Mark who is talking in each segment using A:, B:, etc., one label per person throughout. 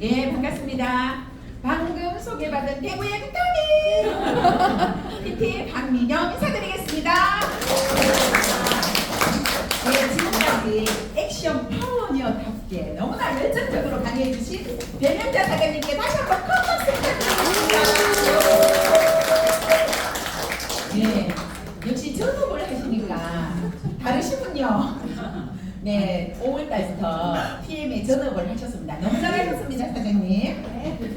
A: 예, 반갑습니다. 방금 소개받은 대구의 비타민 PT 박민영 인사드리겠습니다. 네, 지금까지 액션 파워니어답게 너무나 열정적으로 강의해주신 변현자 사장님께 다시 한번 큰 박수 부탁드립니다. 네, 역시 전업을 하시니까 다르시군요. 네, 5월달부터 PM에 전업을 하셨습니다. 너무 잘하셨습니다, 사장님.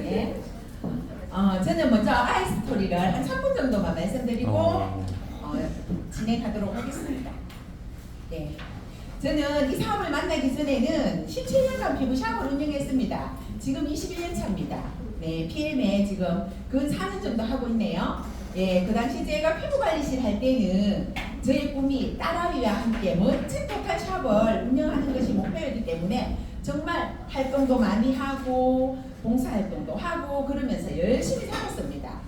A: 네. 저는 먼저 아이스토리를 한 3분 정도만 말씀드리고 진행하도록 하겠습니다. 네, 저는 이 사업을 만나기 전에는 17년간 피부샵을 운영했습니다. 지금 21년 차입니다. 네, PM에 지금 근 4년 정도 하고 있네요. 예, 그 당시 제가 피부관리실 할 때는 저의 꿈이 딸아이와 함께 멋진 토탈샵을 운영하는 것이 목표였기 때문에 정말 활동도 많이 하고 봉사활동도 하고 그러면서 열심히 살았습니다.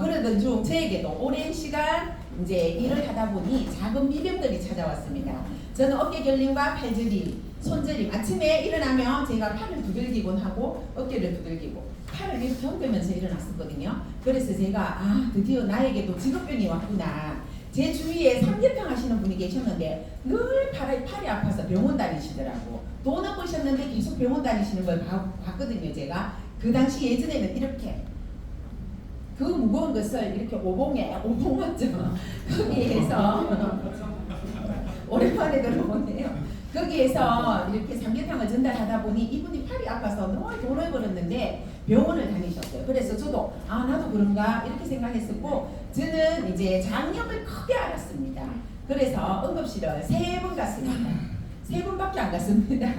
A: 그러던 중 저에게도 오랜 시간 이제 일을 하다 보니 작은 미병들이 찾아왔습니다. 저는 어깨 결림과 팔저림, 손저림, 아침에 일어나면 제가 팔을 두들기곤 하고 어깨를 두들기고 팔을 이렇게 엉으면서 일어났었거든요. 그래서 제가 드디어 나에게도 직업병이 왔구나. 제 주위에 삼계탕 하시는 분이 계셨는데 늘 팔이 아파서 병원 다니시더라고. 돈은 버셨는데 계속 병원 다니시는 걸 봤거든요. 제가 그 당시 예전에는 이렇게 그 무거운 것을 이렇게 오봉 맞죠? 거기에서 오랜만에 들어보네요. 거기에서 이렇게 삼계탕을 전달하다 보니 이분이 팔이 아파서 너무 돈을 벌었는데 병원을 다니셨어요. 그래서 저도 나도 그런가 이렇게 생각했었고 저는 이제 장염을 크게 앓았습니다. 그래서 응급실을 3번 갔습니다. 3번밖에 안 갔습니다.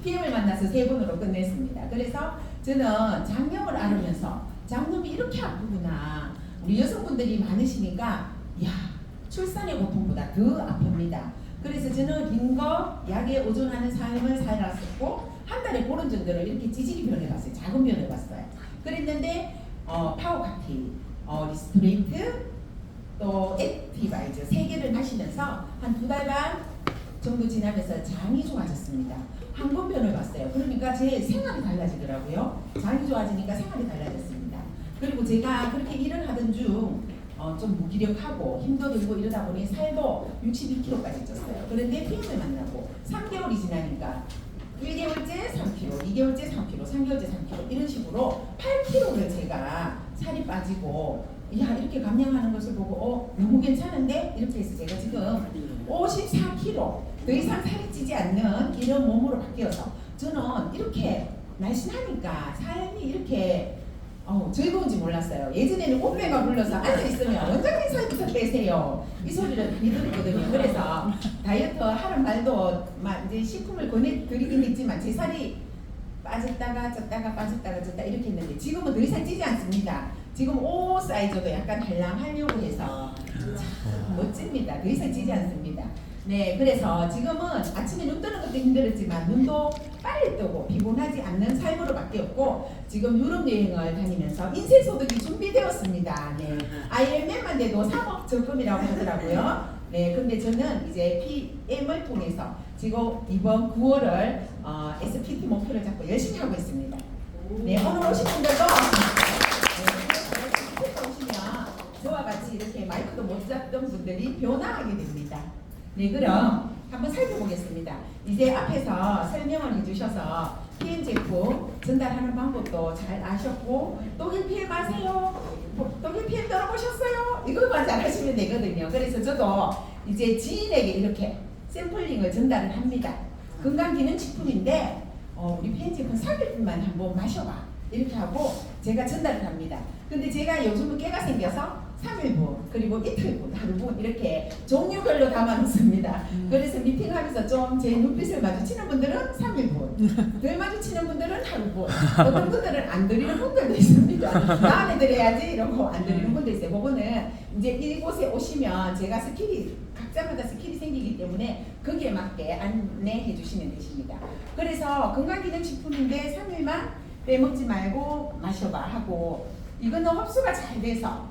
A: PM을 만나서 3번으로 끝냈습니다. 그래서 저는 장염을 앓으면서 장염이 이렇게 아프구나. 우리 여성분들이 많으시니까 야, 출산의 고통보다 더 아픕니다. 그래서 저는 인거 약에 의존하는 삶을 살았었고 한 달에 그런 정도로 이렇게 찌질이 변해갔어요. 작은 변해갔어요. 그랬는데 파워카티, 리스토레이트, 또 액티바이저 3개를 마시면서 한 2달 반 정도 지나면서 장이 좋아졌습니다. 한 번 변을 봤어요. 그러니까 제 생활이 달라지더라고요. 장이 좋아지니까 생활이 달라졌습니다. 그리고 제가 그렇게 일을 하던 중 좀 무기력하고 힘도 들고 이러다 보니 살도 61kg까지 쪘어요. 그런데 PM을 만나고 3개월이 지나니까 1개월째 3kg, 2개월째 3kg, 3개월째 3kg 이런 식으로 8kg를 제가 살이 빠지고 야 이렇게 감량하는 것을 보고 너무 괜찮은데 이렇게 해서 제가 지금 54kg 더 이상 살이 찌지 않는 이런 몸으로 바뀌어서 저는 이렇게 날씬하니까 삶이 이렇게 즐거운지 몰랐어요. 예전에는 꽃배가 불러서 앉아있으면 원장님 살부터 빼세요. 이 소리를 많이 들었거든요. 그래서 다이어트 하는 말도 이제 식품을 권해드리긴 했지만 제 살이 빠졌다가 쪘다가 빠졌다가 쪘다 이렇게 했는데 지금은 더 이상 찌지 않습니다. 지금 옷 사이즈도 약간 달랑하려고 해서 참 멋집니다. 더 이상 찌지 않습니다. 네, 그래서 지금은 아침에 눈 뜨는 것도 힘들었지만 눈도 빨리 뜨고 피곤하지 않는 삶으로 바뀌었고 지금 유럽 여행을 다니면서 인쇄 소득이 준비되었습니다. 네, IMF만 돼도 3억 적금이라고 하더라고요. 네, 근데 저는 이제 PM을 통해서 지금 이번 9월을 SPT 목표를 잡고 열심히 하고 있습니다. 네, 오늘 오신 분들도 오시면 저와 같이 이렇게 마이크도 못 잡던 분들이 변화하게 됩니다. 네, 그럼 한번 살펴보겠습니다. 이제 앞에서 설명을 해주셔서 PM 제품 전달하는 방법도 잘 아셨고 독일 PM 아세요? 독일 PM 들어보셨어요? 이것만 잘 하시면 되거든요. 그래서 저도 이제 지인에게 이렇게 샘플링을 전달을 합니다. 건강기능식품인데 우리 PM 제품 3일분만 한번 마셔봐 이렇게 하고 제가 전달을 합니다. 근데 제가 요즘은 깨가 생겨서 3일분 그리고 이틀분 하루분 이렇게 종류별로 담아놓습니다. 그래서 미팅하면서 좀 제 눈빛을 마주치는 분들은 3일분 덜 마주치는 분들은 하루분 어떤 분들은 안 드리는 분들도 있습니다. 다음에 드려야지 이러고 안 드리는 분도 있어요. 그거는 이제 이곳에 오시면 제가 각자마다 스킬이 생기기 때문에 거기에 맞게 안내해 주시면 되십니다. 그래서 건강기능식품인데 3일만 빼먹지 말고 마셔봐 하고 이거는 흡수가 잘 돼서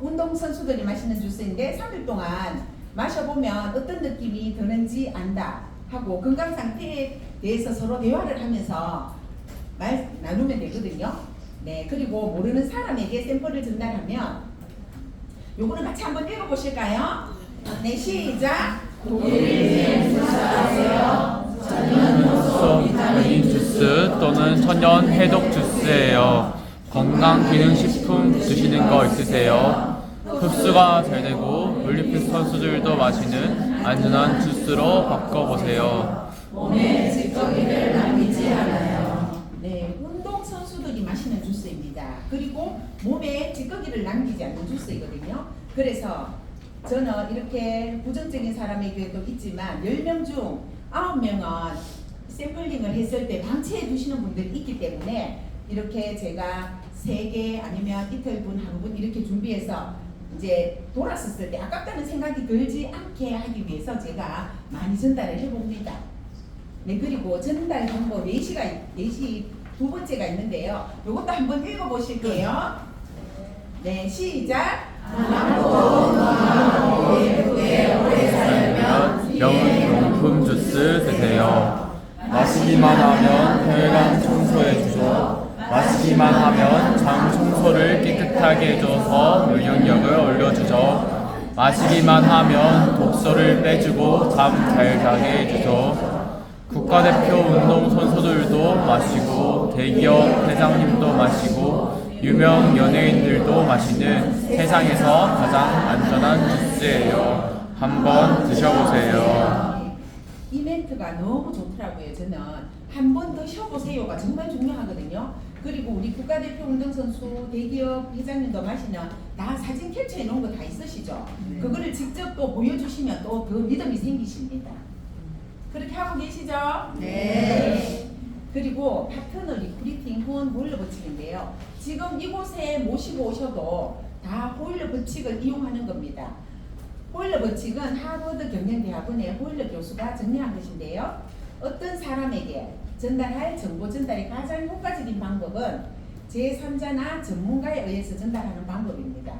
A: 운동선수들이 마시는 주스인데 3일 동안 마셔보면 어떤 느낌이 드는지 안다 하고 건강 상태에 대해서 서로 대화를 하면서 말 나누면 되거든요. 네, 그리고 모르는 사람에게 샘플을 전달하면 요거는 같이 한번 읽어보실까요? 네, 시작.
B: 독일인 주스하세요. 저는 효소 비타민 주스 또는 천연 해독 주스예요. 건강기능식품 드시는 거 있으세요? 흡수가 잘 되고 올림픽 선수들도 마시는 안전한 주스로 바꿔보세요.
C: 몸에 찌꺼기를 남기지 않아요.
A: 네, 운동 선수들이 마시는 주스입니다. 그리고 몸에 찌꺼기를 남기지 않는 주스이거든요. 그래서 저는 이렇게 부정적인 사람에게도 있지만 10명 중 9명은 샘플링을 했을 때 방치해 두시는 분들이 있기 때문에 이렇게 제가 3개 아니면 이틀분, 하루분 이렇게 준비해서 이제 돌았었을 때 아깝다는 생각이 들지 않게 하기 위해서 제가 많이 전달을 해봅니다. 네, 그리고 전달 방법 4시 두 번째가 있는데요. 이것도 한번 읽어보실게요. 네, 시작.
C: 예쁘게 오래 살면
B: 명품용품 주스 드세요. 마시기만 하면 혈관 청소해주죠. 마시기만 하면 장 청소를 깨끗하게 해줘서 면역력을 올려주죠. 마시기만 하면 독소를 빼주고 잠 잘 자게 해주죠. 국가대표 운동선수들도 마시고 대기업 회장님도 마시고 유명 연예인들도 마시는 세상에서 가장 안전한 주스예요. 한번 드셔보세요.
A: 이 멘트가 너무 좋더라고요. 저는 한 번 드셔보세요가 정말 중요하거든요. 그리고 우리 국가대표 운동선수 대기업 회장님도 마시는 다 사진 캡처해 놓은 거 다 있으시죠? 그거를 직접 또 보여주시면 또 더 믿음이 생기십니다. 그렇게 하고 계시죠?
C: 네.
A: 그리고 파트너 리크루팅 후원 보일러 법칙인데요. 지금 이곳에 모시고 오셔도 다 보일러 법칙을 이용하는 겁니다. 보일러 법칙은 하버드 경영대학원의 보일러 교수가 정리한 것인데요. 어떤 사람에게 전달할 정보 전달의 가장 효과적인 방법은 제3자나 전문가에 의해서 전달하는 방법입니다.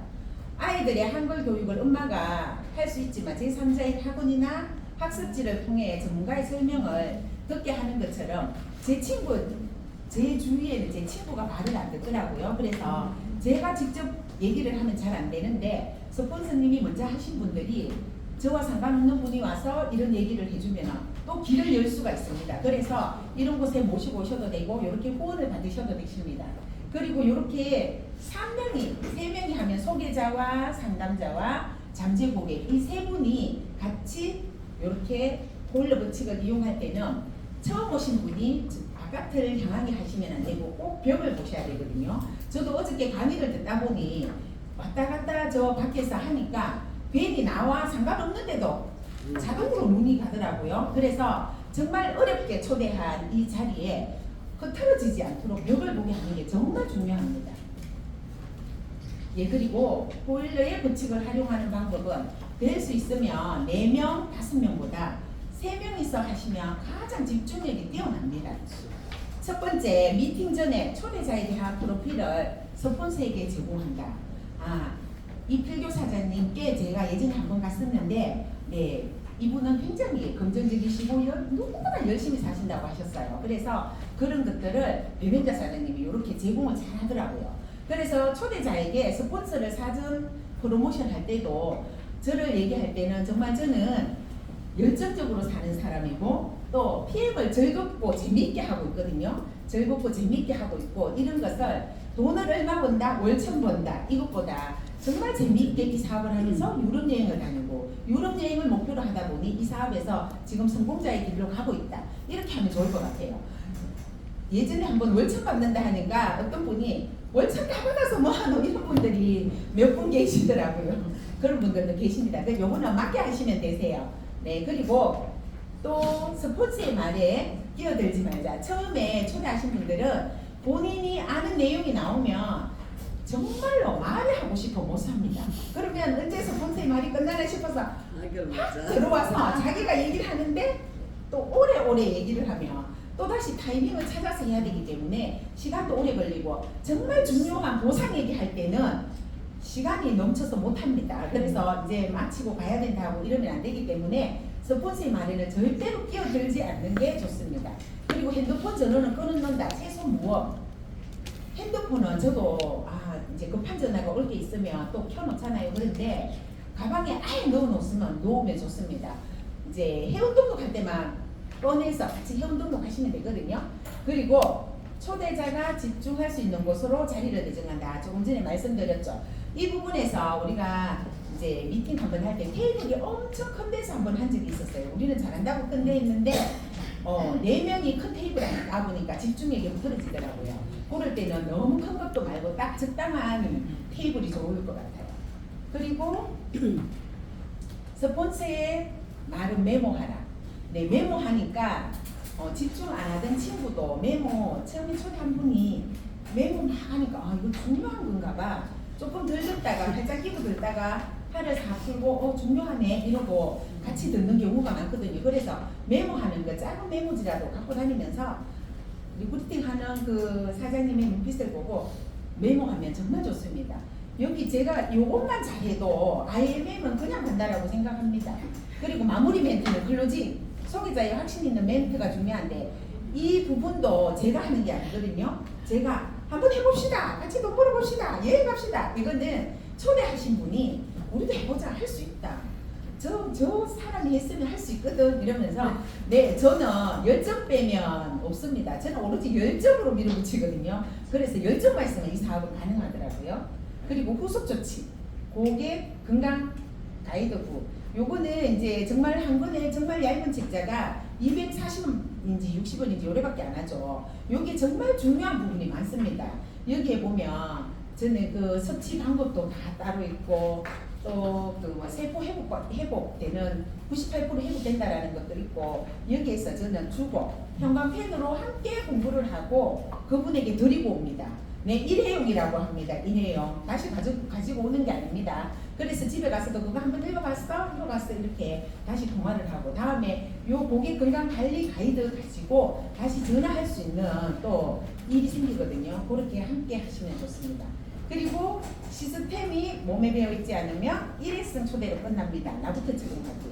A: 아이들의 한글 교육을 엄마가 할 수 있지만 제3자의 학원이나 학습지를 통해 전문가의 설명을 듣게 하는 것처럼 제 주위에는 제 친구가 말을 안 듣더라고요. 그래서 제가 직접 얘기를 하면 잘 안 되는데 스폰서님이 먼저 하신 분들이 저와 상관없는 분이 와서 이런 얘기를 해주면 또 길을 열 수가 있습니다. 그래서 이런 곳에 모시고 오셔도 되고 이렇게 후원을 받으셔도 되십니다. 그리고 이렇게 3명이 하면 소개자와 상담자와 잠재 고객 이 세 분이 같이 이렇게 보일러 법칙을 이용할 때는 처음 오신 분이 바깥을 향하게 하시면 안 되고 꼭 벽을 보셔야 되거든요. 저도 어저께 강의를 듣다 보니 왔다 갔다 저 밖에서 하니까 괜히 나와 상관없는데도 자동으로 눈이 가더라고요. 그래서 정말 어렵게 초대한 이 자리에 흐트러지지 않도록 벽을 보게 하는 게 정말 중요합니다. 예, 그리고 보일러의 법칙을 활용하는 방법은 될 수 있으면 4명, 5명보다 3명이서 하시면 가장 집중력이 뛰어납니다. 첫 번째, 미팅 전에 초대자에 대한 프로필을 스폰서에게 제공한다. 이필교 사장님께 제가 예전에 한번 갔었는데, 네, 이분은 굉장히 긍정적이시고 누구보다 열심히 사신다고 하셨어요. 그래서 그런 것들을 배명자 사장님이 이렇게 제공을 잘 하더라고요. 그래서 초대자에게 스폰서를 사전 프로모션 할 때도 저를 얘기할 때는 정말 저는 열정적으로 사는 사람이고 또 PM을 즐겁고 재미있게 하고 있거든요. 즐겁고 재미있게 하고 있고 이런 것을 돈을 얼마 번다, 월천 번다 이것보다 정말 재미있게 이 사업을 하면서 유럽 여행을 다니고 유럽 여행을 목표로 하다 보니 이 사업에서 지금 성공자의 길로 가고 있다. 이렇게 하면 좋을 것 같아요. 예전에 한번 월천 받는다 하니까 어떤 분이 월천 다 받아서 뭐하노 이런 분들이 몇 분 계시더라고요. 그런 분들도 계십니다. 그래서 요거는 맞게 하시면 되세요. 네, 그리고 또 스포츠의 말에 끼어들지 말자. 처음에 초대하신 분들은 본인이 아는 내용이 나오면 정말로 말을 하고 싶어 못 삽니다. 그러면 언제 스폰서의 말이 끝나나 싶어서 확 들어와서 자기가 얘기를 하는데 또 오래오래 얘기를 하면 또다시 타이밍을 찾아서 해야 되기 때문에 시간도 오래 걸리고 정말 중요한 보상 얘기할 때는 시간이 넘쳐서 못합니다. 그래서 이제 마치고 가야 된다고 이러면 안 되기 때문에 스폰서의 말에는 절대로 끼어들지 않는 게 좋습니다. 그리고 핸드폰 전원은 끊어놓는다. 최소 무엇? 핸드폰은 저도 이제 급한 전화가 올 게 있으면 또 켜놓잖아요. 그런데 가방에 아예 놓으면 좋습니다. 이제 해운 등록할 때만 꺼내서 같이 해운 등록하시면 되거든요. 그리고 초대자가 집중할 수 있는 곳으로 자리를 배정한다. 조금 전에 말씀드렸죠. 이 부분에서 우리가 이제 미팅 한번 할 때 테이블이 엄청 큰 데서 한번 한 적이 있었어요. 우리는 잘한다고 큰 데 했는데 4명이 큰 테이블에 앉다 보니까 집중력이 흐트러지더라고요. 그럴 때는 너무 큰 것도 말고 딱 적당한 테이블이 좋을 것 같아요. 그리고 스폰서의 말은 메모하라. 네, 메모하니까 집중 안 하던 친구도 메모 처음에 초대한 분이 메모 막 하니까 이거 중요한 건가 봐. 조금 덜 듣다가 팔짝 끼고 듣다가 팔을 싹 풀고 중요하네 이러고 같이 듣는 경우가 많거든요. 그래서 메모하는 거 작은 메모지라도 갖고 다니면서 리프팅하는 그 사장님의 눈빛을 보고 메모하면 정말 좋습니다. 여기 제가 요것만 잘해도 IMM은 그냥 간다라고 생각합니다. 그리고 마무리 멘트는 클로징, 소개자의 확신 있는 멘트가 중요한데 이 부분도 제가 하는 게 아니거든요. 제가 한번 해봅시다. 같이 돈 벌어봅시다. 여행 갑시다. 이거는 초대하신 분이 우리도 해보자. 할 수 있다. 저 사람이 했으면 할 수 있거든. 이러면서 네, 저는 열정 빼면 없습니다. 저는 오로지 열정으로 밀어붙이거든요. 그래서 열정만 있으면 이 사업은 가능하더라고요. 그리고 후속 조치, 고객 건강 가이드북. 요거는 이제 정말 한 권에 정말 얇은 책자가 240원인지 60원인지 요래밖에 안 하죠. 요게 정말 중요한 부분이 많습니다. 여기에 보면 저는 그 섭취 방법도 다 따로 있고 또 그 세포 회복되는 98% 회복된다라는 것도 있고 여기에서 저는 주고 형광펜으로 함께 공부를 하고 그분에게 드리고 옵니다. 네, 일회용이라고 합니다. 일회용. 다시 가지고 오는 게 아닙니다. 그래서 집에 가서도 그거 한번 읽어봤어? 이렇게 다시 통화를 하고 다음에 요 고객 건강 관리 가이드 가지고 다시 전화할 수 있는 또 일이 생기거든요. 그렇게 함께 하시면 좋습니다. 그리고 시스템이 몸에 배어 있지 않으면 일회성 초대로 끝납니다. 나부터 적용하기.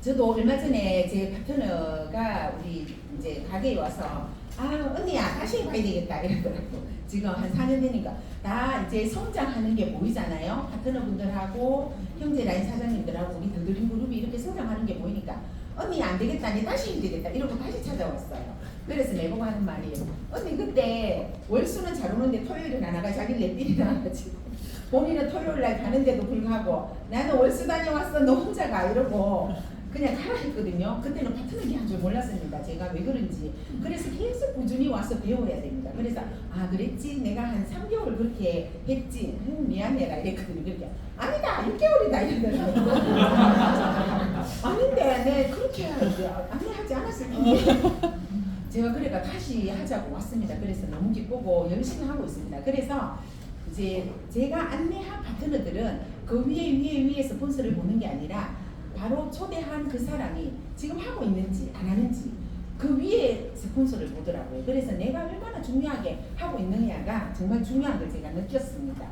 A: 저도 얼마 전에 제 파트너가 우리 이제 가게에 와서 언니야 다시 봐야 되겠다 이러더라고. 지금 한 4년 되니까 다 이제 성장하는 게 보이잖아요. 파트너분들하고 형제 라인 사장님들하고 우리 들드림 그룹이 이렇게 성장하는 게 보이니까 언니 안 되겠다, 니 다시 해야 되겠다 이러고 다시 찾아왔어요. 그래서 내보고 하는 말이에요. 언니 그때 월수는 잘 오는데 토요일은 안 나가 자기 내삘이 나가지고 본인은 토요일 날 가는데도 불구하고 나는 월수 다녀왔어 너 혼자 가 이러고 그냥 가라 했거든요. 그때는 파트너기 한 줄 몰랐습니다. 제가 왜 그런지. 그래서 계속 꾸준히 와서 배워야 됩니다. 그래서 그랬지 내가 한 3개월 그렇게 했지 미안해라 이랬거든요. 그렇게 아니다 6개월이다 이러더라고요. 아닌데 네 그렇게 하지 않았을 텐데 제가 그래가 다시 하자고 왔습니다. 그래서 너무 기쁘고 열심히 하고 있습니다. 그래서 이제 제가 안내한 파트너들은 그 위에 스폰서를 보는 게 아니라 바로 초대한 그 사람이 지금 하고 있는지 안 하는지 그 위에 스폰서를 보더라고요. 그래서 내가 얼마나 중요하게 하고 있느냐가 정말 중요한 걸 제가 느꼈습니다.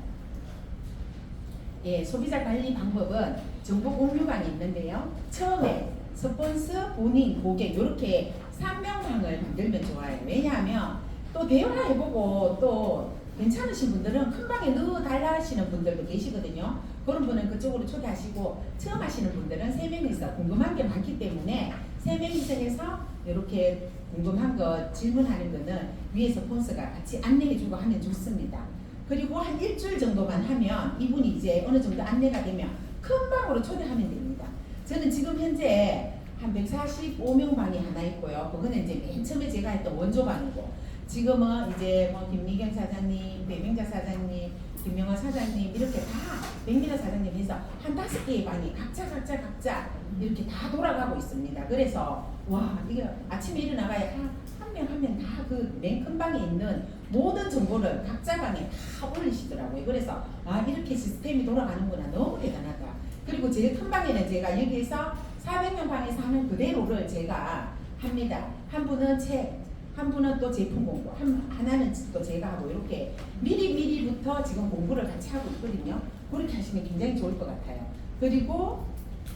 A: 예, 소비자 관리 방법은 정보 공유관이 있는데요. 처음에 스폰서, 본인, 고객 이렇게 3명방을 만들면 좋아요. 왜냐하면 또 대화해보고 또 괜찮으신 분들은 큰 방에 넣어달라 하시는 분들도 계시거든요. 그런 분은 그쪽으로 초대하시고 처음 하시는 분들은 3명이서 궁금한 게 많기 때문에 3명이서 해서 이렇게 궁금한 거 질문하는 거는 위에 스폰서가 같이 안내해주고 하면 좋습니다. 그리고 한 일주일 정도만 하면 이분이 이제 어느 정도 안내가 되면 큰 방으로 초대하면 됩니다. 저는 지금 현재 한 145명 방이 하나 있고요. 그거는 이제 맨 처음에 제가 했던 원조방이고 지금은 이제 뭐 김미경 사장님, 배명자 사장님, 김명화 사장님 이렇게 다 백미라 사장님 해서 한 5개의 방이 각자 이렇게 다 돌아가고 있습니다. 그래서 와 이게 아침에 일어나봐야 한 명 다 그 맨 큰 방에 있는 모든 정보를 각자 방에 다 올리시더라고요. 그래서 이렇게 시스템이 돌아가는구나 너무 대단하다. 그리고 제일 큰 방에는 제가 여기에서 400명 방에서 하는 그대로를 제가 합니다. 한 분은 책, 한 분은 또 제품 공부, 하나는 또 제가 하고 이렇게 미리부터 지금 공부를 같이 하고 있거든요. 그렇게 하시면 굉장히 좋을 것 같아요. 그리고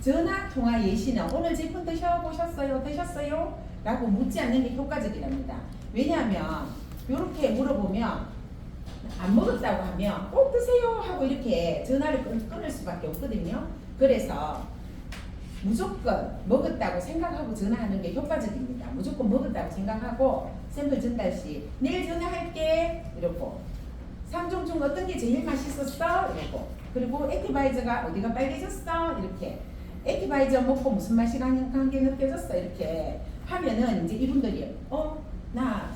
A: 전화 통화 예시는 오늘 제품 드셔보셨어요? 드셨어요? 라고 묻지 않는 게 효과적이랍니다. 왜냐하면 이렇게 물어보면 안 먹었다고 하면 꼭 드세요 하고 이렇게 전화를 끊을 수밖에 없거든요. 그래서 무조건 먹었다고 생각하고 전화하는 게 효과적입니다. 무조건 먹었다고 생각하고 샘플 전달 시 내일 전화할게 이러고 3종 중 어떤 게 제일 맛있었어? 이러고 그리고 액티바이저가 어디가 빨개졌어? 이렇게 액티바이저 먹고 무슨 맛이 강하게 느껴졌어? 이렇게 하면은 이제 이분들이 나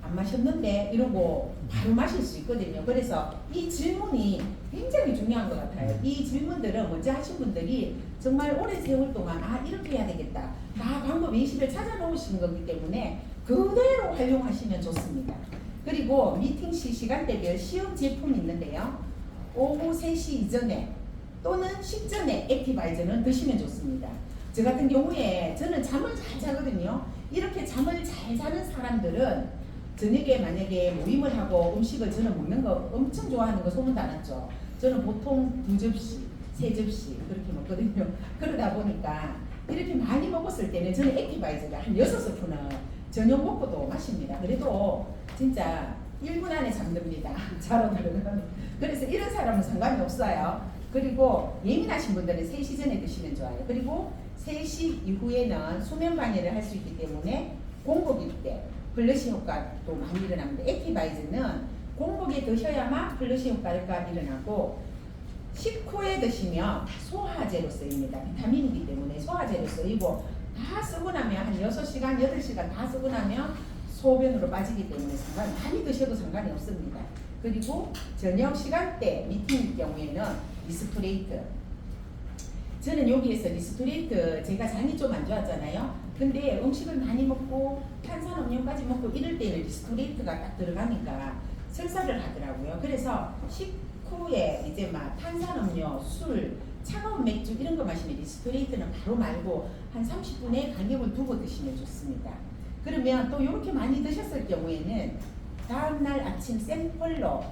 A: 안 마셨는데 이러고 바로 마실 수 있거든요. 그래서 이 질문이 굉장히 중요한 것 같아요. 이 질문들은 먼저 하신 분들이 정말 오랜 세월 동안 이렇게 해야 되겠다. 방법 예시를 찾아 놓으신 거기 때문에 그대로 활용하시면 좋습니다. 그리고 미팅 시 시간대별 시험 제품이 있는데요. 오후 3시 이전에 또는 식전에 액티바이저는 드시면 좋습니다. 저 같은 경우에 저는 잠을 잘 자거든요. 이렇게 잠을 잘 자는 사람들은 저녁에 만약에 모임을 하고 음식을 저는 먹는 거 엄청 좋아하는 거 소문 다 났죠. 저는 보통 2접시, 3접시 그렇게 먹거든요. 그러다 보니까 이렇게 많이 먹었을 때는 저는 액티바이저가 한 6스푼은 저녁 먹고도 마십니다. 그래도 진짜 1분 안에 잠듭니다. 자러 들어가면. 그래서 이런 사람은 상관이 없어요. 그리고 예민하신 분들은 3시 전에 드시면 좋아요. 그리고 3시 이후에는 수면 방해를 할 수 있기 때문에 공복일 때 플러시 효과도 많이 일어납니다. 액티바이저는 공복에 드셔야만 플러시 효과가 일어나고 식후에 드시면 소화제로 쓰입니다. 비타민이기 때문에 소화제로 쓰이고 다 쓰고 나면 한 6시간, 8시간 다 쓰고 나면 소변으로 빠지기 때문에 많이 드셔도 상관이 없습니다. 그리고 저녁 시간대 미팅일 경우에는 리스토레이트. 저는 여기에서 리스토레이트 제가 장이 좀 안 좋았잖아요. 근데 음식을 많이 먹고 탄산음료까지 먹고 이럴 때는 리스토레이트가 딱 들어가니까 설사를 하더라고요. 그래서 식후에 이제 막 탄산음료, 술, 차가운 맥주 이런 거 마시면 리스토레이트는 바로 말고 한 30분의 간격을 두고 드시면 좋습니다. 그러면 또 이렇게 많이 드셨을 경우에는 다음날 아침 샘플로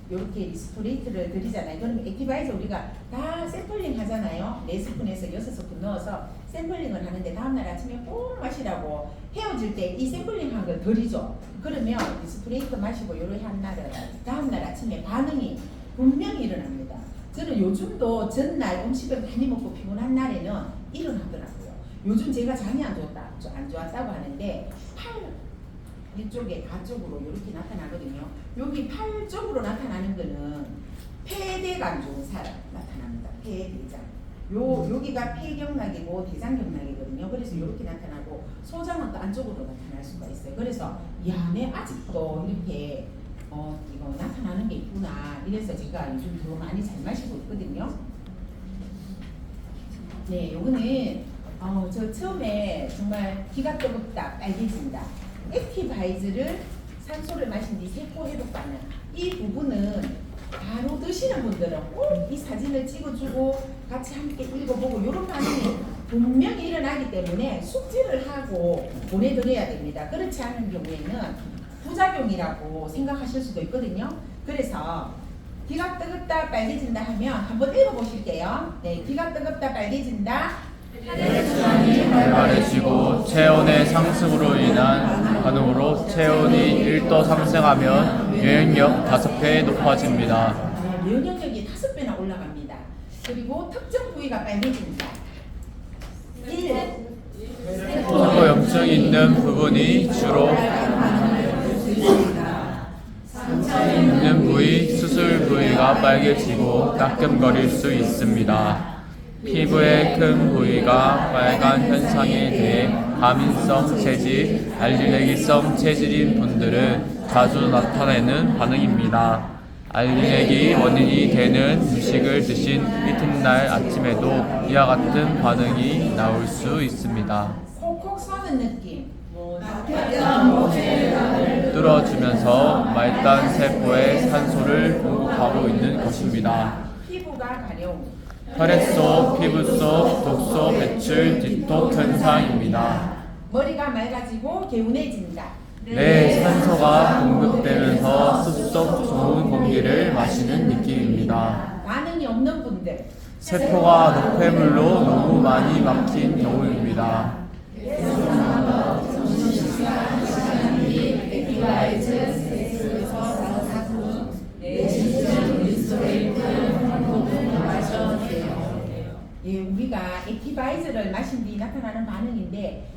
A: 이렇게 리스토레이트를 드리잖아요. 그러면 액티바이저 우리가 다 샘플링 하잖아요. 4스푼에서 6스푼 넣어서 샘플링을 하는데 다음날 아침에 꼭 마시라고 헤어질 때 이 샘플링 한 걸 드리죠. 그러면 리스토레이트 마시고 요렇게 한 날은 다음날 아침에 반응이 분명히 일어납니다. 저는 요즘도 전날 음식을 많이 먹고 피곤한 날에는 일어나더라고요. 요즘 제가 장이 안 좋았다고 하는데 팔 이쪽에 가쪽으로 이렇게 나타나거든요. 여기 팔 쪽으로 나타나는 거는 폐대가 안 좋은 사람 나타납니다. 폐대장. 여기가 폐경락이고 대장경락이거든요. 그래서 이렇게 나타나고 소장은 또 안쪽으로 나타날 수가 있어요. 그래서 내 아직도 이렇게 이거 나타나는 게 있구나. 이래서 제가 요즘 더 많이 잘 마시고 있거든요. 네, 요거는 저 처음에 정말 기가 뜨겁다, 빨개진다. 액티바이저를 산소를 마신 뒤 세포 회복 반응. 이 부분은 바로 드시는 분들은 꼭 이 사진을 찍어주고 같이 함께 읽어보고 이런 반응이 분명히 일어나기 때문에 숙지를 하고 보내드려야 됩니다. 그렇지 않은 경우에는 부작용이라고 생각하실 수도 있거든요. 그래서 기가 뜨겁다 빨개진다 하면 한번 읽어보실게요. 네, 기가 뜨겁다 빨개진다.
B: 혈관이 활발해지고 체온의 상승으로 인한 반응으로 체온이 1도 상승하면 면역력 5배 높아집니다.
A: 네, 면역력이 5배나 올라갑니다. 그리고 특정 부위가 빨개진다. 1.
B: 세포염증 있는 부분이 주로 있는 부위, 수술 부위가 빨개지고 따끔거릴 수 있습니다. 피부의 큰 부위가 빨간 현상에 대해 과민성 체질, 알레르기성 체질인 분들은 자주 나타내는 반응입니다. 알레르기 원인이 되는 음식을 드신 이튿날 아침에도 이와 같은 반응이 나올 수 있습니다.
A: 콕콕 쏘는 느낌.
B: 뚫어주면서 말단 세포에 산소를 공급하고 있는 것입니다.
A: 피부가 가려움.
B: 혈액 속, 피부 속 독소 배출 디톡 현상입니다.
A: 머리가 맑아지고 개운해진다.
B: 뇌에 산소가 공급되면서 숲속 좋은 공기를 마시는 느낌입니다.
A: 반응이 없는 분들.
B: 세포가 노폐물로 너무 많이 막힌 경우입니다.
A: 예, 우리가 액티바이저를 마신 뒤 나타나는 반응인데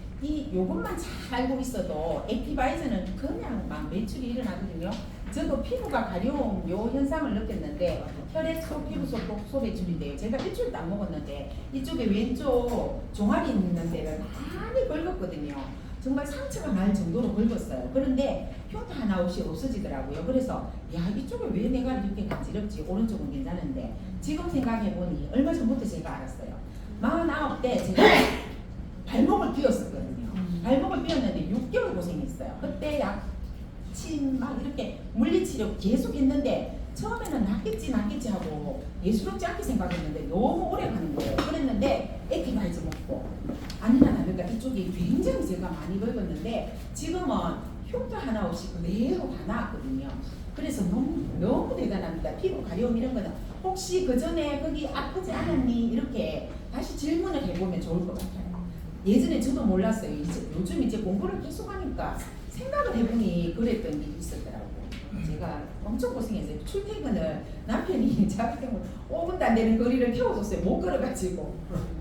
A: 요것만 잘 알고 있어도 액티바이저는 그냥 막 매출이 일어나거든요. 저도 피부가 가려운 요 현상을 느꼈는데 혈액 속 피부 속 독소 배출인데요. 제가 일주일도 안 먹었는데 이쪽에 왼쪽 종아리 있는 데를 많이 긁었거든요. 정말 상처가 날 정도로 긁었어요. 그런데 흉터 하나 없이 없어지더라고요. 그래서 야, 이쪽에 왜 내가 이렇게 간지럽지? 오른쪽은 괜찮은데 지금 생각해보니 얼마 전부터 제가 알았어요. 49대 제가 발목을 삐었었거든요. 발목을 삐었는데 6개월 고생했어요. 그때 약침 막 이렇게 물리치료 계속 했는데 처음에는 낫겠지 하고 예스럽지 않게 생각했는데 너무 오래 가는 거예요. 그랬는데 액티바이저 먹고 아니나 다를까 이쪽이 굉장히 제가 많이 긁었는데 지금은 흉터 하나 없이 그대로 다 나았거든요. 그래서 너무 대단합니다. 피부 가려움 이런 거는 혹시 그 전에 거기 아프지 않았니? 이렇게 다시 질문을 해보면 좋을 것 같아요. 예전에 저도 몰랐어요. 요즘 이제 공부를 계속 하니까 생각을 해보니 그랬던 일이 있었더라고요. 제가 엄청 고생했어요. 출퇴근을 남편이 자가격으로 5분도 안 되는 거리를 태워줬어요. 못 걸어가지고.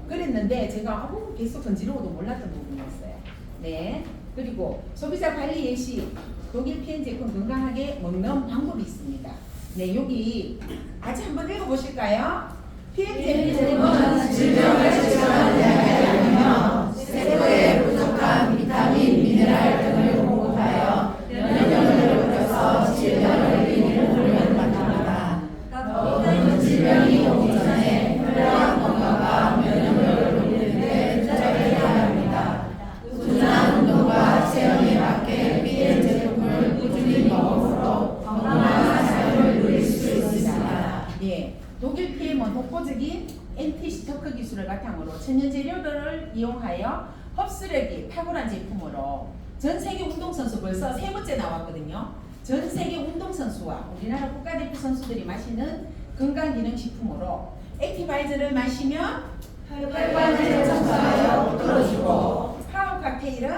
A: 그랬는데 제가 계속 건지러워도 몰랐던 부분이었어요. 네. 그리고 소비자 관리 예시 독일 PM 제품 건강하게 먹는 방법이 있습니다. 네, 여기 같이 한번 읽어보실까요? PM 제품은
C: 질병을 치료하는 약이 아니며 세포에 부족한 비타민, 미네랄 등을 공급하여 면역력을 높여서 질병을 이기는 훈련을 만듭니다. 모든 질병이 오기 전에 혈관 건강과 면역력을 높이는 데 투자해야 합니다. 꾸준한 운동과 체형에 맞게 PM 제품을 꾸준히 먹음으로 건강한 삶을 누릴 수 있습니다.
A: 예, 독일 PM은 독보적인 엔티시터크 기술을 바탕으로 천연 재료들을 이용하여 흡수력이 탁월한 제품으로 전 세계 운동선수 벌써 3번째 나왔거든요. 전 세계 운동선수와 우리나라 국가대표 선수들이 마시는 건강기능식품으로 액티바이저를 마시면
C: 혈관을 청소하여 풀어주고
A: 파워 칵테일은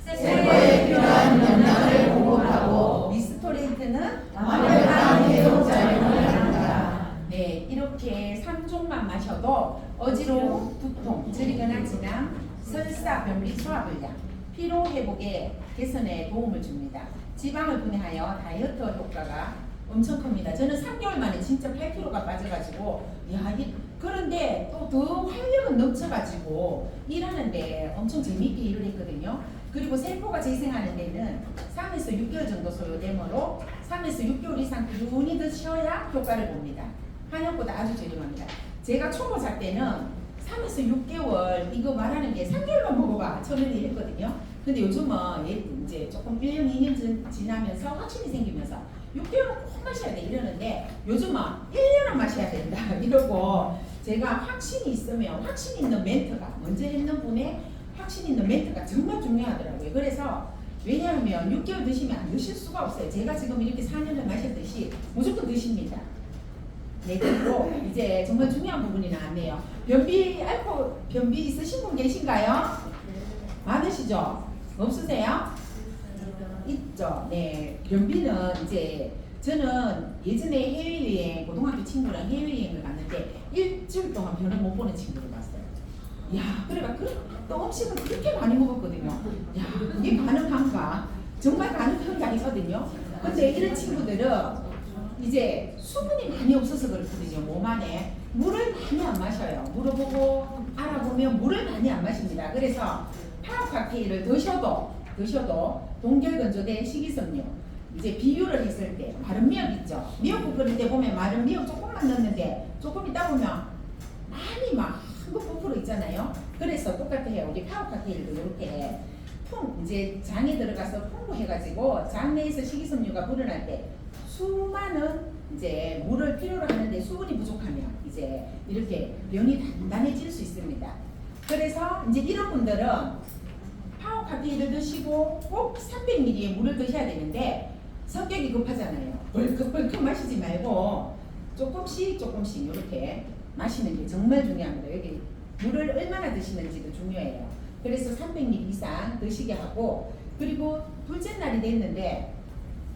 C: 세포에 필요한 영양을 공급하고
A: 미스토레이트는
C: 완벽한 해독작용을 합니다.
A: 네, 이렇게 3종만 마셔도 어지러움, 두통, 저리거나 진함, 설사, 변비, 소화불량, 피로 회복에 개선에 도움을 줍니다. 지방을 분해하여 다이어트 효과가 엄청 큽니다. 저는 3개월 만에 진짜 8kg가 빠져가지고 그런데 또 더 활력은 넘쳐가지고 일하는데 엄청 재미있게 일을 했거든요. 그리고 세포가 재생하는 데는 3에서 6개월 정도 소요되므로 3에서 6개월 이상 꾸준히 드셔야 효과를 봅니다. 한약보다 아주 저렴합니다. 제가 초보자 때는 3에서 6개월 이거 말하는 게 3개월만 먹어봐 처음에는 이랬거든요. 근데 요즘은 이제 조금 1년 2년 지나면서 확신이 생기면서 6개월은 꼭 마셔야 돼 이러는데 요즘은 1년은 마셔야 된다 이러고 제가 확신이 있으면 확신 있는 멘트가 먼저 했는 분의 확신 있는 멘트가 정말 중요하더라고요. 그래서 왜냐하면 6개월 드시면 안 드실 수가 없어요. 제가 지금 이렇게 4년을 마셨듯이 무조건 드십니다. 네, 그리고 이제 정말 중요한 부분이 나왔네요. 변비 있으신 분 계신가요? 많으시죠? 없으세요? 있죠. 네, 변비는 이제 저는 예전에 해외여행 고등학교 친구랑 해외여행을 갔는데 일주일 동안 변을 못 보는 친구를 봤어요. 야, 그래가 또 음식을 그렇게 많이 먹었거든요. 야, 이게 가능한가? 정말 가능하거든요. 근데 이런 친구들은 이제 수분이 많이 없어서 그렇거든요. 몸 안에 물을 많이 안 마셔요. 물어보고 알아보면 물을 많이 안 마십니다. 그래서 파워 칵테일을 드셔도 동결 건조된 식이섬유 이제 비유를 했을 때 마른 미역 있죠. 미역국 끓일 때 보면 마른 미역 조금만 넣는데 조금 있다 보면 많이 막 한국 부풀어 있잖아요. 그래서 똑같아요. 우리 파워 칵테일도 이렇게 이제 장에 들어가서 풍부해가지고 장 내에서 식이섬유가 불어날 때 수많은 이제 물을 필요로 하는데 수분이 부족하면 이제 이렇게 면이 단단해질 수 있습니다. 그래서 이제 이런 분들은 파워 칵테일을 드시고 꼭 300ml의 물을 드셔야 되는데 성격이 급하잖아요. 벌컥 마시지 말고 조금씩 이렇게 마시는 게 정말 중요합니다. 여기 물을 얼마나 드시는지도 중요해요. 그래서 300ml 이상 드시게 하고, 그리고 둘째 날이 됐는데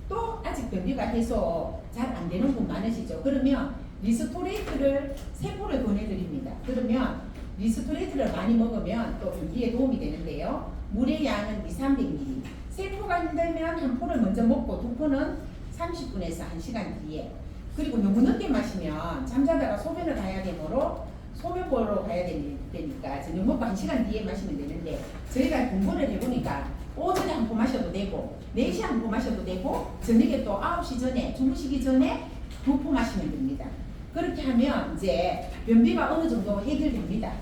A: 또 아직 변비가 해소 잘 안 되는 분 많으시죠. 그러면 리스토레이트를 3포를 보내드립니다. 그러면 리스토레이트를 많이 먹으면 또 변비에 도움이 되는데요. 물의 양은 200~300ml. 3포가 힘들면 1포를 먼저 먹고 2포는 30분에서 1시간 뒤에. 그리고 너무 늦게 마시면 잠자다가 소변을 가야 되므로 소변 보러 가야 되니까 저녁 먹고 1시간 뒤에 마시면 되는데, 저희가 공부를 해보니까 오전에 1포 마셔도 되고 4시에 1포 마셔도 되고 저녁에 또 9시 전에 주무시기 전에 2포 마시면 됩니다. 그렇게 하면 이제 변비가 어느 정도 해결됩니다.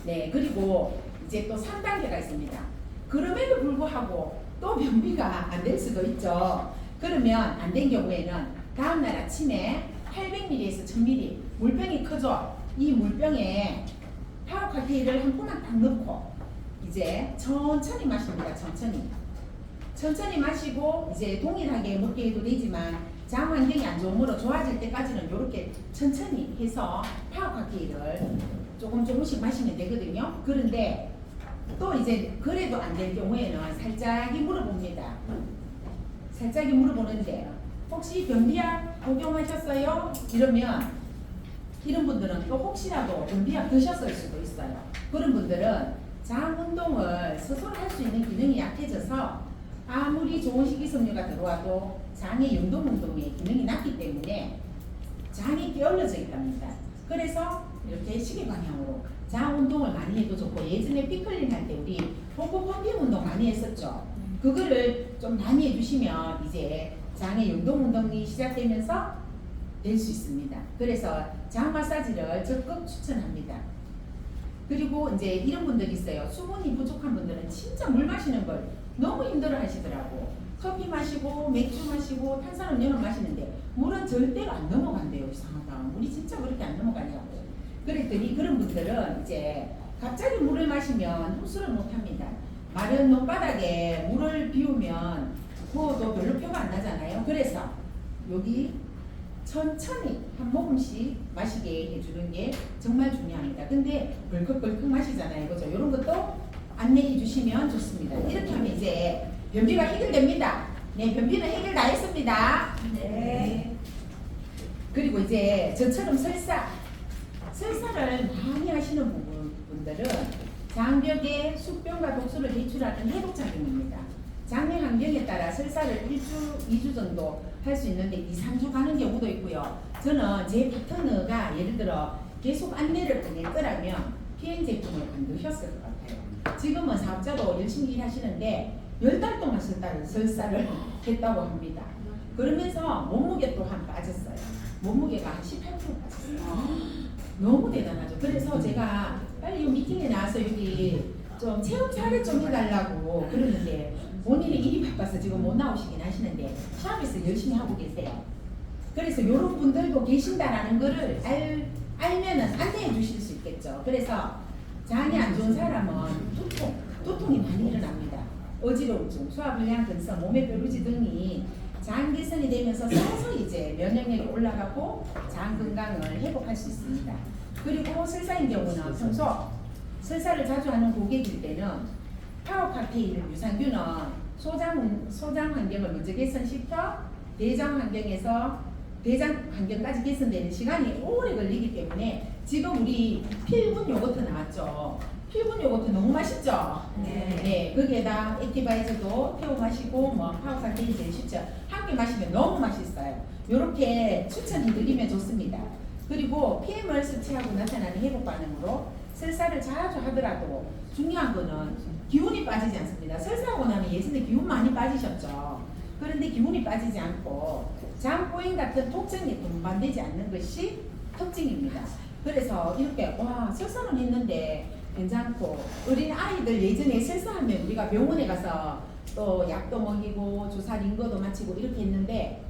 A: 네, 그리고 이제 또 3단계가 있습니다. 그럼에도 불구하고 또 변비가 안 될 수도 있죠. 그러면 안 된 경우에는 다음날 아침에 800ml에서 1000ml 물병이 크죠. 이 물병에 파워 칵테일을 한 포만 딱 넣고 이제 천천히 마십니다. 천천히 마시고 이제 동일하게 먹게 해도 되지만 장 환경이 안 좋으므로 좋아질 때까지는 이렇게 천천히 해서 파워 칵테일을 조금씩 마시면 되거든요. 그런데 또 이제 그래도 안 될 경우에는 살짝이 물어봅니다. 살짝이 물어보는데 혹시 변비약 복용하셨어요? 이러면 이런 분들은 또 혹시라도 변비약 드셨을 수도 있어요. 그런 분들은 장 운동을 스스로 할 수 있는 기능이 약해져서 아무리 좋은 식이섬유가 들어와도 장의 연동 운동의 기능이 낮기 때문에 장이 게을러져 있답니다. 그래서 이렇게 시계 방향으로 장 운동을 많이 해도 좋고, 예전에 피클린 할 때 우리 복부 펌핑 운동 많이 했었죠. 그거를 좀 많이 해주시면 이제 장의 연동 운동이 시작되면서 될 수 있습니다. 그래서 장 마사지를 적극 추천합니다. 그리고 이제 이런 분들이 있어요. 수분이 부족한 분들은 진짜 물 마시는 걸 너무 힘들어 하시더라고. 커피 마시고 맥주 마시고 탄산음료는 마시는데 물은 절대로 안 넘어간대요. 이상하다. 물이 진짜 그렇게 안 넘어가냐고. 그랬더니 그런 분들은 이제 갑자기 물을 마시면 흡수를 못합니다. 마른 논바닥에 물을 비우면 부어도 별로 표가 안 나잖아요. 그래서 여기 천천히 한 모금씩 마시게 해주는 게 정말 중요합니다. 근데 벌컥벌컥 마시잖아요. 그죠? 이런 것도 안내해 주시면 좋습니다. 이렇게 하면 이제 변비가 해결됩니다. 네, 변비는 해결 다 했습니다.
C: 네.
A: 그리고 이제 저처럼 설사를 많이 하시는 분들은 장벽에 숙변과 독소를 배출하는 해독작용입니다. 장내 환경에 따라 설사를 1주, 2주 정도 할 수 있는데 2, 3주 가는 경우도 있고요. 저는 제 파트너가 예를 들어 계속 안내를 안 했더라면 PN 제품을 안 드셨을 것 같아요. 지금은 사업자로 열심히 일하시는데 10달 동안 설사를 했다고 합니다. 그러면서 몸무게 또한 빠졌어요. 몸무게가 한 18% 빠졌어요. 너무 대단하죠. 그래서 제가 빨리 이 미팅에 나와서 여기 좀 체험 사례 좀 해달라고 그러는데 본인이 일이 바빠서 지금 못 나오시긴 하시는데 샵에서 열심히 하고 계세요. 그래서 이런 분들도 계신다라는 거를 알면은 안내해 주실 수 있겠죠. 그래서 장이 안 좋은 사람은 두통이 많이 일어납니다. 어지러움증, 소화불량, 근성, 몸의 뾰루지 등이 장 개선이 되면서 서서히 이제 면역력이 올라가고 장 건강을 회복할 수 있습니다. 그리고 설사인 경우는 평소 설사를 자주 하는 고객일 때는 파워 칵테일 유산균은 소장 환경을 먼저 개선시켜 대장 환경까지 개선되는 시간이 오래 걸리기 때문에 지금 우리 필분 요거트 나왔죠. 필분 요거트 너무 맛있죠? 네. 거기에다 액티바이저도 태워 마시고 뭐 파워 칵테일 제일 쉽죠. 함께 마시면 너무 맛있어요. 요렇게 추천해드리면 좋습니다. 그리고 PM을 섭취하고 나타나는 회복 반응으로 설사를 자주 하더라도 중요한 거는 기운이 빠지지 않습니다. 설사하고 나면 예전에 기운 많이 빠지셨죠. 그런데 기운이 빠지지 않고 장포인 같은 독성이 동반되지 않는 것이 특징입니다. 그래서 이렇게 와 설사는 했는데 괜찮고, 어린 아이들 예전에 설사하면 우리가 병원에 가서 또 약도 먹이고 주사 링거도 맞히고 이렇게 했는데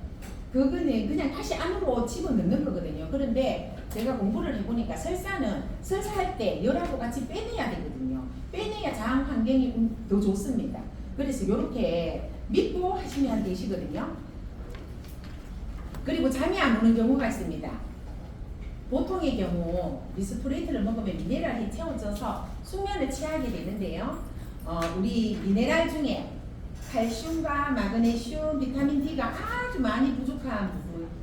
A: 그거는 그냥 다시 안으로 집어넣는 거거든요. 그런데 제가 공부를 해보니까 설사는 설사할 때 열하고 같이 빼내야 되거든요. 빼내야 장 환경이 더 좋습니다. 그래서 이렇게 믿고 하시면 되시거든요. 그리고 잠이 안 오는 경우가 있습니다. 보통의 경우 리스토레이트를 먹으면 미네랄이 채워져서 숙면을 취하게 되는데요. 우리 미네랄 중에 칼슘과 마그네슘, 비타민 D가 아주 많이 부족한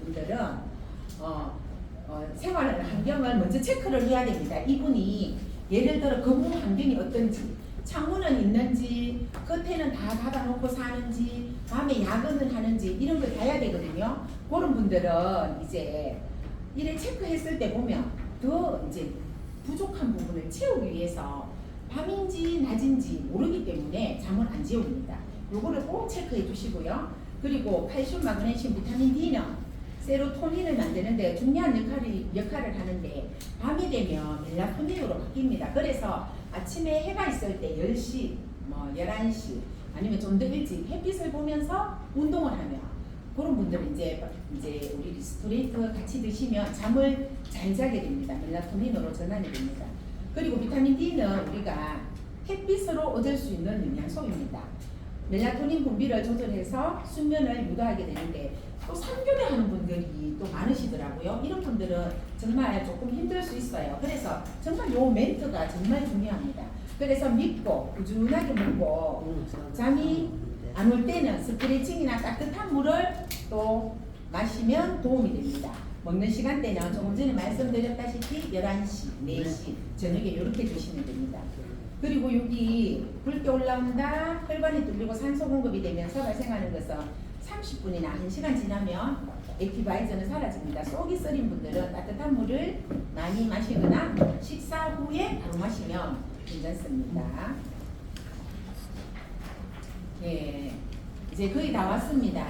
A: 분들은 생활 환경을 먼저 체크를 해야 됩니다. 이분이 예를 들어 근무 환경이 어떤지, 창문은 있는지, 겉에는 다 닫아놓고 사는지, 밤에 야근을 하는지 이런 걸 봐야 되거든요. 그런 분들은 이제 이래 체크했을 때 보면 더 이제 부족한 부분을 채우기 위해서 밤인지 낮인지 모르기 때문에 잠을 안 재웁니다. 요거를 꼭 체크해 주시고요. 그리고 칼슘, 마그네슘, 비타민 D는 세로토닌을 만드는데 중요한 역할을 하는데 밤이 되면 멜라토닌으로 바뀝니다. 그래서 아침에 해가 있을 때 10시, 11시 아니면 좀 더 일찍 햇빛을 보면서 운동을 하면 그런 분들은 이제 우리 리스토레이트 같이 드시면 잠을 잘 자게 됩니다. 멜라토닌으로 전환이 됩니다. 그리고 비타민 D는 우리가 햇빛으로 얻을 수 있는 영양소입니다. 멜라토닌 분비를 조절해서 숙면을 유도하게 되는데 또 3교대 하는 분들이 또 많으시더라고요. 이런 분들은 정말 조금 힘들 수 있어요. 그래서 정말 요 멘트가 정말 중요합니다. 그래서 믿고 꾸준하게 먹고 잠이 안 올 때는 스트레칭이나 따뜻한 물을 또 마시면 도움이 됩니다. 먹는 시간대는 조금 전에 말씀드렸다시피 11시, 4시 저녁에 이렇게 드시면 됩니다. 그리고 여기 붉게 올라온다, 혈관이 뚫리고 산소 공급이 되면서 발생하는 것은 30분이나 1시간 지나면 액티바이저는 사라집니다. 속이 쓰린 분들은 따뜻한 물을 많이 마시거나 식사 후에 바로 마시면 괜찮습니다. 예, 이제 거의 다 왔습니다.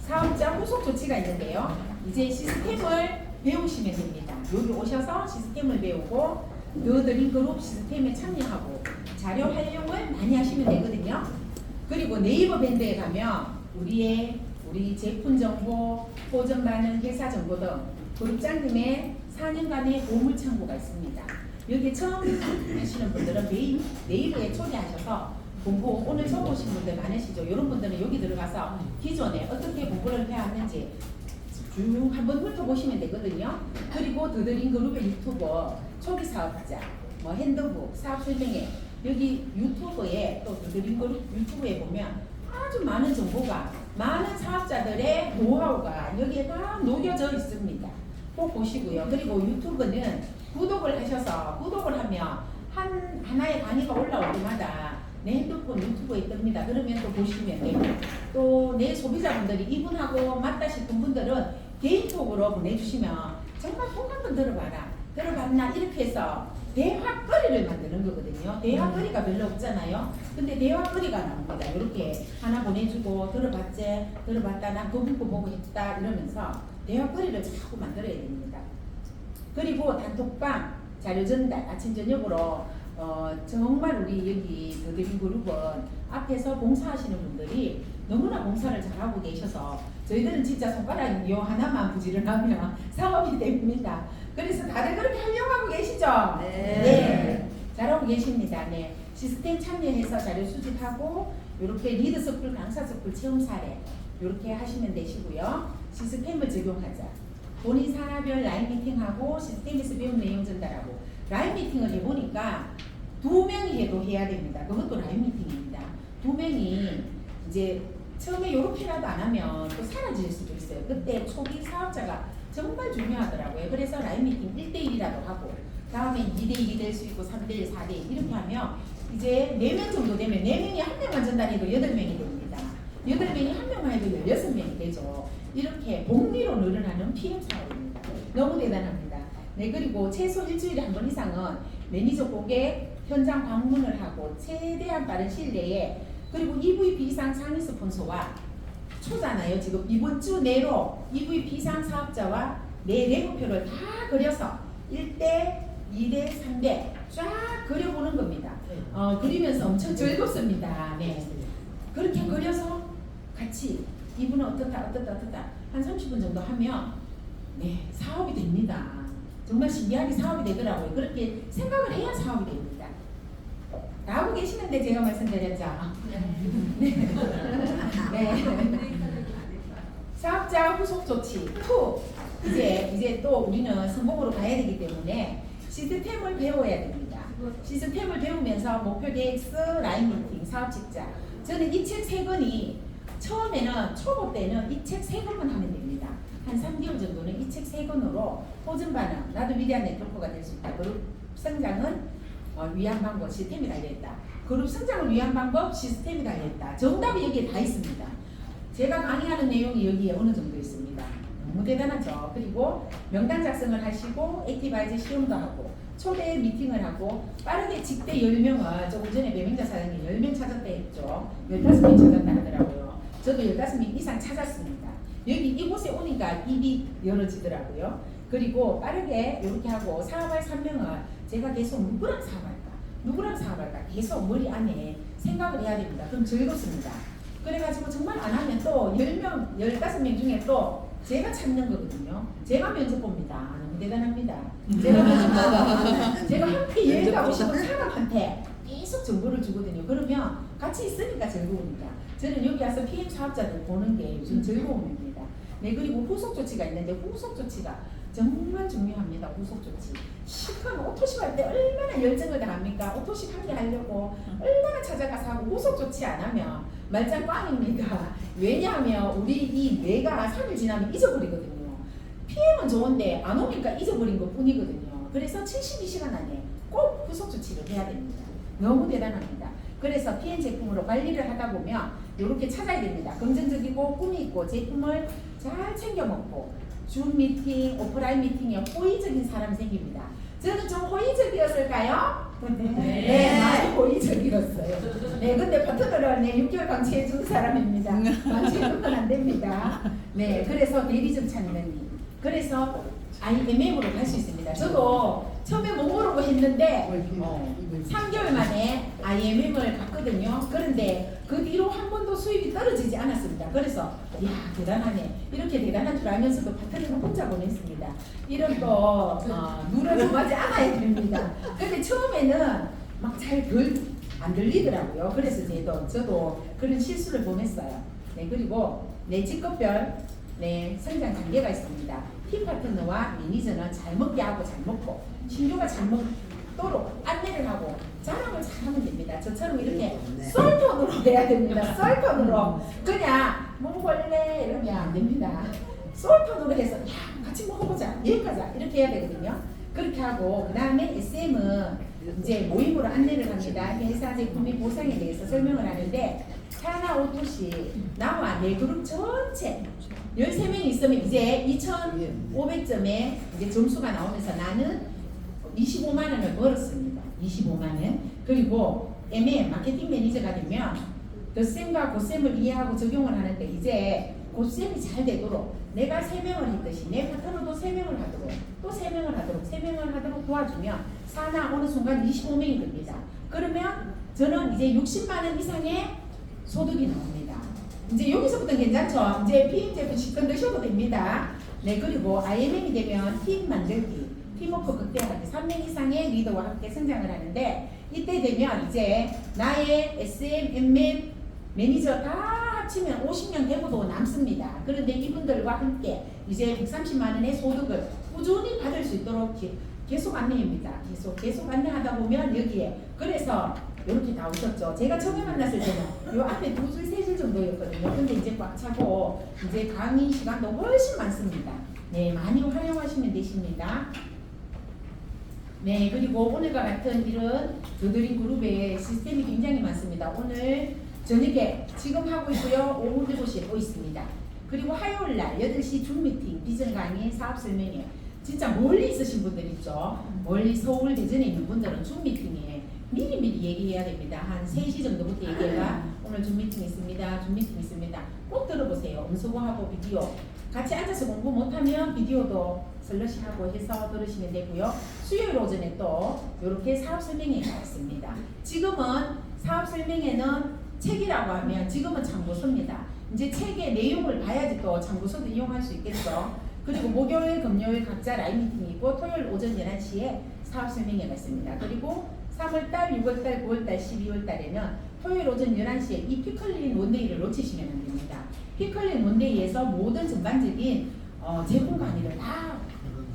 A: 사업자 후속 조치가 있는데요. 이제 시스템을 배우시면 됩니다. 여기 오셔서 시스템을 배우고 너드림 그룹 시스템에 참여하고 자료 활용을 많이 하시면 되거든요. 그리고 네이버 밴드에 가면 우리 제품 정보, 호전 반응, 회사 정보 등 그룹장님의 4년간의 보물 창고가 있습니다. 여기 처음 하시는 분들은 네이버에 초대하셔서 공부 오늘 처음 오신 분들 많으시죠? 이런 분들은 여기 들어가서 기존에 어떻게 공부를 해왔는지 쭉 한번 훑어보시면 되거든요. 그리고 더드림 그룹의 유튜브 초기 사업자, 핸드북, 사업 설명회 여기 유튜브에 또 더드림 그룹 유튜브에 보면 아주 많은 정보가 많은 사업자들의 노하우가 여기에 다 녹여져 있습니다. 꼭 보시고요. 그리고 유튜브는 구독을 하셔서 구독을 하면 하나의 강의가 올라올 때마다 내 핸드폰 유튜브에 뜹니다. 그러면 또 보시면 되고 또 내 소비자분들이 이분하고 맞다 싶은 분들은 개인톡으로 보내주시면 정말 꼭 한번 들어봤나 이렇게 해서 대화거리를 만드는 거거든요. 대화거리가 별로 없잖아요. 근데 대화거리가 나옵니다. 이렇게 하나 보내주고 들어봤다 난 그분 거 보고 했다 이러면서 대화거리를 자꾸 만들어야 됩니다. 그리고 단톡방 자료 전달 아침 저녁으로 정말 우리 여기 더드림 그룹은 앞에서 봉사하시는 분들이 너무나 봉사를 잘하고 계셔서 저희들은 진짜 손가락 요 하나만 부지런하면 사업이 됩니다. 그래서 다들 그렇게 활용하고 계시죠? 네. 잘하고 계십니다. 네. 시스템 참여해서 자료 수집하고 이렇게 리드 서클, 강사 서클 체험 사례 이렇게 하시면 되시고요. 시스템을 적용하자. 본인 산하별 라인 미팅하고 시스템에서 배운 내용 전달하고 라인 미팅을 해보니까 2명이 해도 해야 됩니다. 그것도 라인 미팅입니다. 2명이 이제 처음에 이렇게라도 안 하면 또 사라질 수도 있어요. 그때 초기 사업자가 정말 중요하더라고요. 그래서 라인 미팅 1대1이라도 하고 다음에 2대1이 될 수 있고 3대1, 4대1 이렇게 하면 이제 4명 정도 되면 4명이 한 명만 전달해도 8명이 됩니다. 8명이 한 명만 해도 16명이 되죠. 이렇게 복리로 늘어나는 PM 사업입니다. 너무 대단합니다. 네, 그리고 최소 일주일에 한 번 이상은 매니저 고객 현장 방문을 하고 최대한 빠른 시일 내에 그리고 EVP 이상 상위 스폰서와 초잖아요. 지금 이번 주 내로 EVP 이상 사업자와 내 레고표를 다 그려서 1대, 2대, 3대 쫙 그려보는 겁니다. 그리면서 엄청 즐겁습니다. 네. 그렇게 그려서 같이 이분은 어떻다 한 30분 정도 하면 네 사업이 됩니다. 정말 신기하게 사업이 되더라고요. 그렇게 생각을 해야 사업이 됩니다. 다 하고 계시는데 제가 말씀드렸죠. 네. 네. 사업자 후속 조치 2. 이제 또 우리는 성공으로 가야 되기 때문에 시스템을 배워야 됩니다. 시스템을 배우면서 목표 계획서, 라인 미팅, 사업 직자. 저는 이 책 3권이 처음에는 초보 때는 이 책 3권만 하면 됩니다. 한 3개월 정도는 이 책 3권으로 호전 반응, 나도 위대한 네트워크가 될 수 있다. 그룹 성장은 위한 방법, 시스템이 달려있다. 그룹 성장을 위한 방법, 시스템이 달려있다. 정답이 여기에 다 있습니다. 제가 강의하는 내용이 여기에 어느 정도 있습니다. 너무 대단하죠. 그리고 명단 작성을 하시고 액티바이즈 시험도 하고 초대 미팅을 하고 빠르게 직대 10명을 조금 전에 배명자 사장님 10명 찾았다 했죠. 15명 찾았다 하더라고요. 저도 15명 이상 찾았습니다. 여기 이곳에 오니까 입이 열어지더라고요. 그리고 빠르게 이렇게 하고 사업할 3명을 제가 계속 누구랑 사업할까 계속 머리 안에 생각을 해야 됩니다. 그럼 즐겁습니다. 그래가지고 정말 안 하면 또 10명, 15명 중에 또 제가 찾는 거거든요. 제가 면접 봅니다. 너무 대단합니다. 제가 면접 보고 제가 함께 여행 가고 싶은 사람한테 계속 정보를 주거든요. 그러면 같이 있으니까 즐거우니까. 저는 여기 와서 PM 사업자들 보는 게 요즘 즐거움입니다. 네, 그리고 후속 조치가 있는데 후속 조치가 정말 중요합니다. 후속 조치. 시간 오토십 할 때 얼마나 열정을 다합니까? 오토십 한 개 하려고 얼마나 찾아가서 하고 후속 조치 안 하면 말짱 꽝입니다. 왜냐하면 우리 이 뇌가 3일 지나면 잊어버리거든요. PM은 좋은데 안 오니까 잊어버린 것 뿐이거든요. 그래서 72시간 안에 꼭 후속 조치를 해야 됩니다. 너무 대단합니다. 그래서 PM 제품으로 관리를 하다 보면 이렇게 찾아야 됩니다. 긍정적이고 꿈이 있고 제품을 잘 챙겨 먹고 줌 미팅, 오프라인 미팅에 호의적인 사람이 생깁니다. 저는 좀 호의적이었을까요? 네, 많이 호의적이었어요. 네, 근데 파트너를 6개월 방치해 준 사람입니다. 방치해주면 안 됩니다. 네, 그래서 대리점 찾는 일. 그래서 IMM으로 갈 수 있습니다. 저도 처음에 못 모르고 했는데 3개월 만에 IMM을 갔거든요. 그런데 그 뒤로 한 번도 수입이 떨어지지 않았습니다. 그래서 이야 대단하네. 이렇게 대단한 줄 알면서도 파트너를 혼자 보냈습니다. 이런 거 누르지 않아야 됩니다. 근데 처음에는 막 잘 안 들리더라고요. 그래서 저도 그런 실수를 범했어요. 네, 그리고 내 직급별 성장 단계가 있습니다. 팀 파트너와 매니저는 잘 먹게 하고 잘 먹고 신규가 잘 먹도록 안내를 하고 자랑을 잘하면 됩니다. 저처럼 이렇게 썰톤으로 해야 됩니다. 썰톤으로 그냥 먹을래 이러면 안 됩니다. 썰톤으로 해서 야 같이 먹어보자 여기 가자 이렇게 해야 되거든요. 그렇게 하고 그 다음에 SM은 이제 모임으로 안내를 합니다. 회사 제품의 보상에 대해서 설명을 하는데 하나 오토시 나와 내 그룹 전체 13명이 있으면 이제 2,500점에 이제 점수가 나오면서 나는 25만 원을 벌었습니다. 25만 원. 그리고 MM 마케팅 매니저가 되면 덧셈과 곱셈을 이해하고 적용을 하는데 이제 곱셈이 잘 되도록 내가 3명을 했듯이 내 파트너도 3명을 하도록 또 3명을 하도록 3명을 하도록 도와주면 사나 어느 순간 25명이 됩니다. 그러면 저는 이제 60만 원 이상의 소득이 나옵니다. 이제 여기서부터 괜찮죠? 이제 PM 제품 시간 드셔도 됩니다. 네, 그리고 IMM이 되면 팀 만들기, 팀워크 극대화하기, 3명 이상의 리더와 함께 성장을 하는데 이때 되면 이제 나의 SM, MM, 매니저 다 합치면 50명 되고도 남습니다. 그런데 이분들과 함께 이제 130만 원의 소득을 꾸준히 받을 수 있도록 계속 안내입니다. 계속 안내하다 보면 여기에 그래서 이렇게 나오셨죠. 제가 처음에 만났을 때는 요 앞에 2줄, 3줄 정도였거든요. 근데 이제 꽉 차고 이제 강의 시간도 훨씬 많습니다. 네, 많이 활용하시면 되십니다. 네, 그리고 오늘과 같은 이런 저드림 그룹의 시스템이 굉장히 많습니다. 오늘 저녁에 지금 하고 있고요. 오후 7시에 또 있습니다. 그리고 화요일날 8시 줌 미팅, 비전 강의, 사업 설명회. 진짜 멀리 있으신 분들 있죠. 멀리 서울, 대전에 있는 분들은 줌 미팅에 미리미리 얘기해야 됩니다. 한 3시 정도부터 얘기해가 오늘 줌 미팅 있습니다. 줌 미팅 있습니다. 꼭 들어보세요. 음소거하고 비디오. 같이 앉아서 공부 못하면 비디오도 슬러시 하고 해서 들으시면 되고요. 수요일 오전에 또 이렇게 사업 설명회가 있습니다. 지금은 사업 설명회는 책이라고 하면 지금은 참고서입니다. 이제 책의 내용을 봐야지 또 참고서도 이용할 수 있겠죠. 그리고 목요일, 금요일 각자 라인 미팅이 있고 토요일 오전 11시에 사업 설명회가 있습니다. 그리고 3월달, 6월달, 9월달, 12월달에는 토요일 오전 11시에 이 피클린 원데이를 놓치시면 안 됩니다. 피클린 원데이에서 모든 전반적인 제품 강의를 다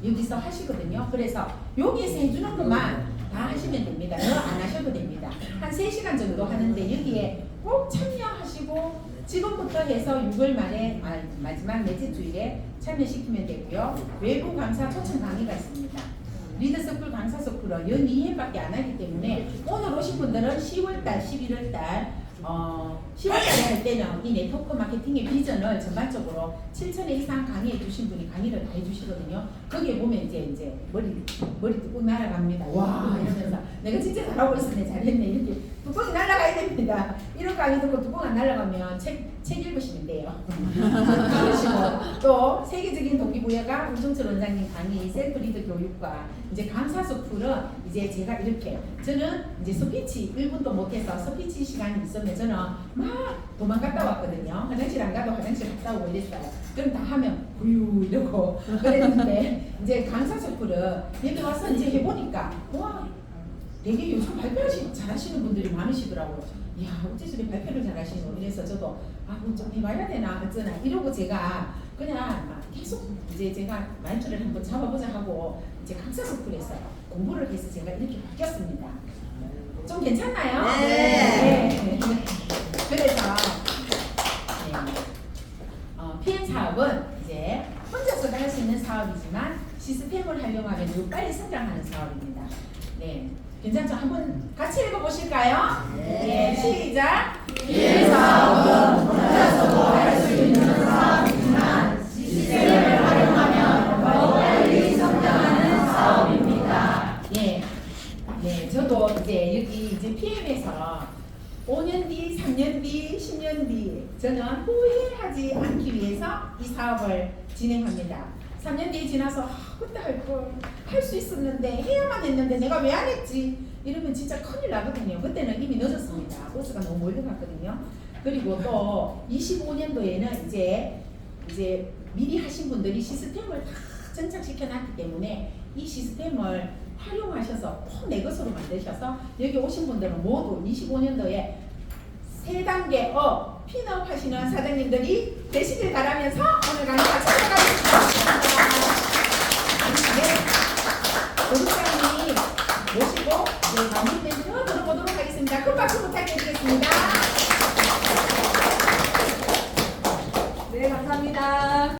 A: 여기서 하시거든요. 그래서 여기에서 해주는 것만 다 하시면 됩니다. 더 안 하셔도 됩니다. 한 3시간 정도 하는데 여기에 꼭 참여하시고 지금부터 해서 6월 말에 마지막 넷째 주일에 참여시키면 되고요. 외부 강사 초청 강의가 있습니다. 리더스쿨 강사 스쿨은 연 2회밖에 안 하기 때문에 오늘 오신 분들은 10월달, 11월달 10월달에 할 때는 이 네트워크 마케팅의 비전을 전반적으로 7,000회 이상 강의해 주신 분이 강의를 다 해주시거든요. 거기에 보면 이제 머리 뚜껑 날아갑니다. 와 이러면서 내가 진짜 잘하고 있었네, 잘했네, 이렇게 뚜껑이 날아가야 됩니다. 이런 강의 듣고 뚜껑 안 날아가면 책 읽으시면 돼요. 그러시고 또 세계적인 동기부여가 우종철 원장님 강의 셀프 리더 교육과 이제 강사 스쿨은 이제 제가 이렇게 저는 이제 스피치 1분도 못해서 스피치 시간이 있으면 저는 막 도망갔다 왔거든요. 화장실 안 가도 화장실 갔다 오고 이랬어요. 그럼 다 하면 부유 이러고 그랬는데 이제 강사 스쿨은 여기 와서 이제 해보니까 와 되게 요즘 발표 잘하시는 분들이 많으시더라고요. 이야 어째 저리 발표를 잘하시노 이래서 저도 그럼 좀 해봐야 되나 어쩌나 이러고 제가 그냥 막 계속 이제 제가 말투를 한번 잡아보자 하고 이제 강사 스쿨에서 공부를 해서 제가 이렇게 바뀌었습니다. 좀 괜찮나요?
C: 네.
A: 그래서 PM 사업은 이제 혼자서도 할 수 있는 사업이지만 시스템을 활용하면 더 빨리 성장하는 사업입니다. 네, 괜찮죠? 한번 같이 읽어보실까요? 네, 시작!
C: PM 사업은 혼자서도 할 수 있는 사업이지만 시스템을 활용하면 더 빨리 성장하는 사업입니다.
A: 네, 저도 이제 여기 이제 PM에서 5년 뒤, 3년 뒤, 10년 뒤 저는 후회하지 않기 위해서 이 사업을 진행합니다. 3년 뒤에 지나서 그때 할 수 있었는데 해야만 했는데 내가 왜 안 했지? 이러면 진짜 큰일 나거든요. 그때는 이미 늦었습니다. 버스가 너무 멀리 갔거든요. 그리고 또 25년도에는 이제 미리 하신 분들이 시스템을 다 정착시켜 놨기 때문에 이 시스템을 활용하셔서 꼭 내 것으로 만드셔서 여기 오신 분들은 모두 25년도에 3단계 핀업 하시는 사장님들이 되시길 바라면서 오늘 강의가 찾아가겠습니다. 네, 도둑장님 모시고 강의 멘트 들어보도록 하겠습니다. 큰 박수 부탁드리겠습니다.
C: 네, 감사합니다.